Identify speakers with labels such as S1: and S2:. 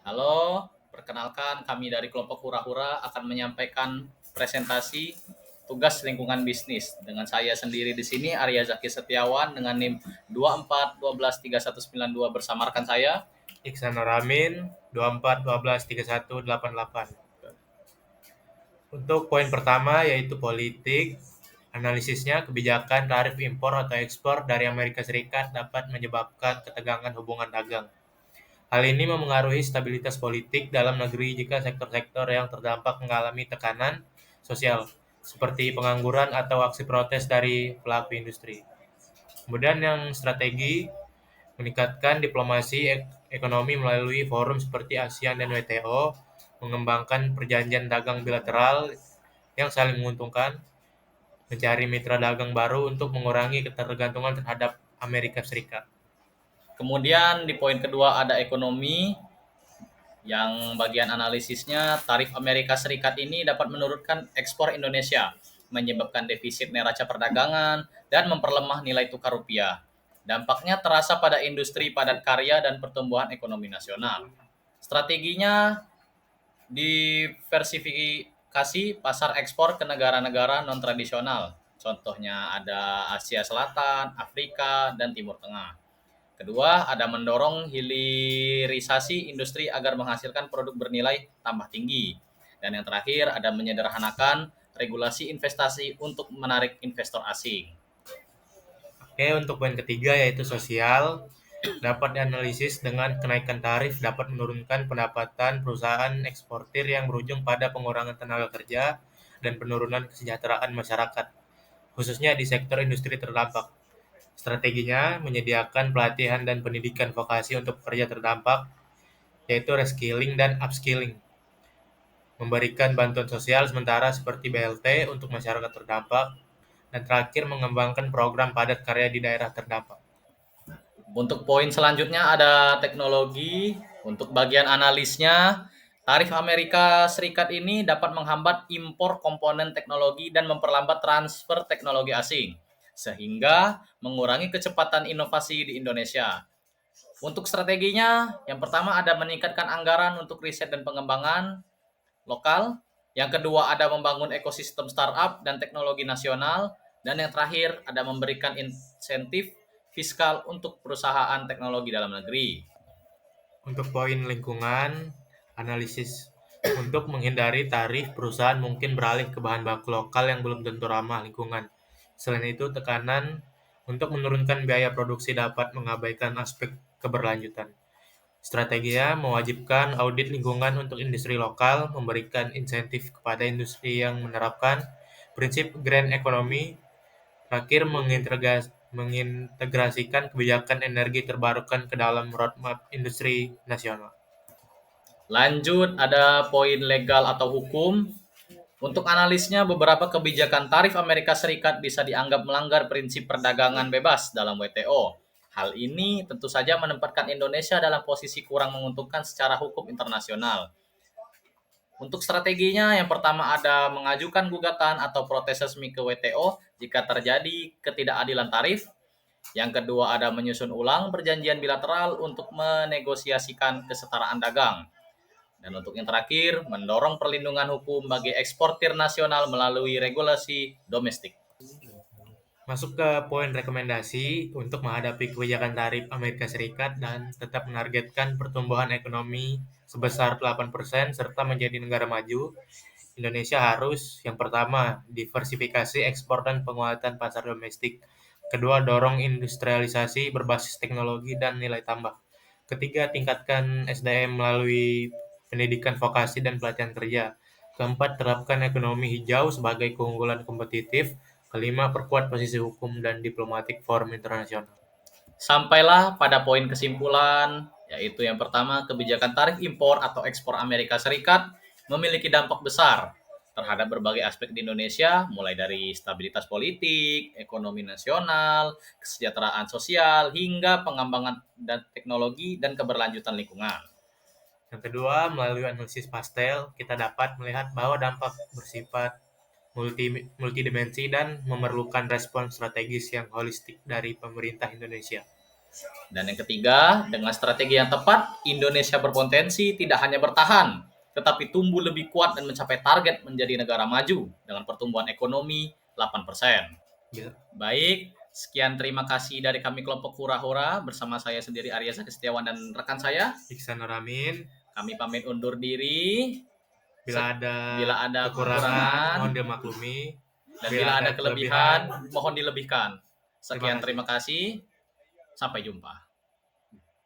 S1: Halo, perkenalkan kami dari kelompok Hura-Hura akan menyampaikan presentasi tugas lingkungan bisnis. Dengan saya sendiri di sini Arya Zaki Setiawan dengan NIM 24 12 3192 bersama rekan saya.
S2: Iksan Noramin 24 12 31 88. Untuk poin pertama yaitu politik, analisisnya kebijakan tarif impor atau ekspor dari Amerika Serikat dapat menyebabkan ketegangan hubungan dagang. Hal ini memengaruhi stabilitas politik dalam negeri jika sektor-sektor yang terdampak mengalami tekanan sosial, seperti pengangguran atau aksi protes dari pelaku industri. Kemudian yang strategi, meningkatkan diplomasi ekonomi melalui forum seperti ASEAN dan WTO, mengembangkan perjanjian dagang bilateral yang saling menguntungkan, mencari mitra dagang baru untuk mengurangi ketergantungan terhadap Amerika Serikat.
S1: Kemudian di poin kedua ada ekonomi, yang bagian analisisnya tarif Amerika Serikat ini dapat menurunkan ekspor Indonesia, menyebabkan defisit neraca perdagangan dan memperlemah nilai tukar rupiah. Dampaknya terasa pada industri padat karya dan pertumbuhan ekonomi nasional. Strateginya diversifikasi pasar ekspor ke negara-negara non-tradisional. Contohnya ada Asia Selatan, Afrika, dan Timur Tengah. Kedua, ada mendorong hilirisasi industri agar menghasilkan produk bernilai tambah tinggi. Dan yang terakhir, ada menyederhanakan regulasi investasi untuk menarik investor asing.
S2: Oke, untuk poin ketiga yaitu sosial, dapat dianalisis dengan kenaikan tarif dapat menurunkan pendapatan perusahaan eksportir yang berujung pada pengurangan tenaga kerja dan penurunan kesejahteraan masyarakat, khususnya di sektor industri terdampak. Strateginya menyediakan pelatihan dan pendidikan vokasi untuk pekerja terdampak, yaitu reskilling dan upskilling, memberikan bantuan sosial sementara seperti BLT untuk masyarakat terdampak, dan terakhir mengembangkan program padat karya di daerah terdampak.
S1: Untuk poin selanjutnya ada teknologi. Untuk bagian analisnya, tarif Amerika Serikat ini dapat menghambat impor komponen teknologi dan memperlambat transfer teknologi asing, sehingga mengurangi kecepatan inovasi di Indonesia. Untuk strateginya, yang pertama ada meningkatkan anggaran untuk riset dan pengembangan lokal. Yang kedua ada membangun ekosistem startup dan teknologi nasional. Dan yang terakhir ada memberikan insentif fiskal untuk perusahaan teknologi dalam negeri.
S2: Untuk poin lingkungan, analisis untuk menghindari tarif, perusahaan mungkin beralih ke bahan baku lokal yang belum tentu ramah lingkungan. Selain itu, tekanan untuk menurunkan biaya produksi dapat mengabaikan aspek keberlanjutan. Strateginya mewajibkan audit lingkungan untuk industri lokal, memberikan insentif kepada industri yang menerapkan prinsip green economy, terakhir mengintegrasikan kebijakan energi terbarukan ke dalam roadmap industri nasional.
S1: Lanjut ada poin legal atau hukum. Untuk analisnya, beberapa kebijakan tarif Amerika Serikat bisa dianggap melanggar prinsip perdagangan bebas dalam WTO. Hal ini tentu saja menempatkan Indonesia dalam posisi kurang menguntungkan secara hukum internasional. Untuk strateginya, yang pertama ada mengajukan gugatan atau protes resmi ke WTO jika terjadi ketidakadilan tarif. Yang kedua ada menyusun ulang perjanjian bilateral untuk menegosiasikan kesetaraan dagang. Dan untuk yang terakhir, mendorong perlindungan hukum bagi eksportir nasional melalui regulasi domestik.
S2: Masuk ke poin rekomendasi untuk menghadapi kebijakan tarif Amerika Serikat dan tetap menargetkan pertumbuhan ekonomi sebesar 8% serta menjadi negara maju. Indonesia harus, yang pertama, diversifikasi ekspor dan penguatan pasar domestik. Kedua, dorong industrialisasi berbasis teknologi dan nilai tambah. Ketiga, tingkatkan SDM melalui pendidikan vokasi dan pelatihan kerja. Keempat, terapkan ekonomi hijau sebagai keunggulan kompetitif. Kelima, perkuat posisi hukum dan diplomatik forum internasional.
S1: Sampailah pada poin kesimpulan, yaitu yang pertama, kebijakan tarif impor atau ekspor Amerika Serikat memiliki dampak besar terhadap berbagai aspek di Indonesia, mulai dari stabilitas politik, ekonomi nasional, kesejahteraan sosial, hingga pengembangan dan teknologi dan keberlanjutan lingkungan.
S2: Yang kedua, melalui analisis pastel, kita dapat melihat bahwa dampak bersifat multidimensi dan memerlukan respons strategis yang holistik dari pemerintah Indonesia.
S1: Dan yang ketiga, dengan strategi yang tepat, Indonesia berpotensi tidak hanya bertahan, tetapi tumbuh lebih kuat dan mencapai target menjadi negara maju dengan pertumbuhan ekonomi 8%.
S2: Bila-
S1: Baik, sekian terima kasih dari kami kelompok Hura-Hura bersama saya sendiri Arya Zaki Setiawan dan rekan saya.
S2: Iksan Nuramin.
S1: Kami pamit undur diri.
S2: Bila ada
S1: kekurangan,
S2: mohon dimaklumi.
S1: dan bila ada kelebihan, mohon dilebihkan. Sekian
S2: Terima
S1: terima kasih. Sampai jumpa.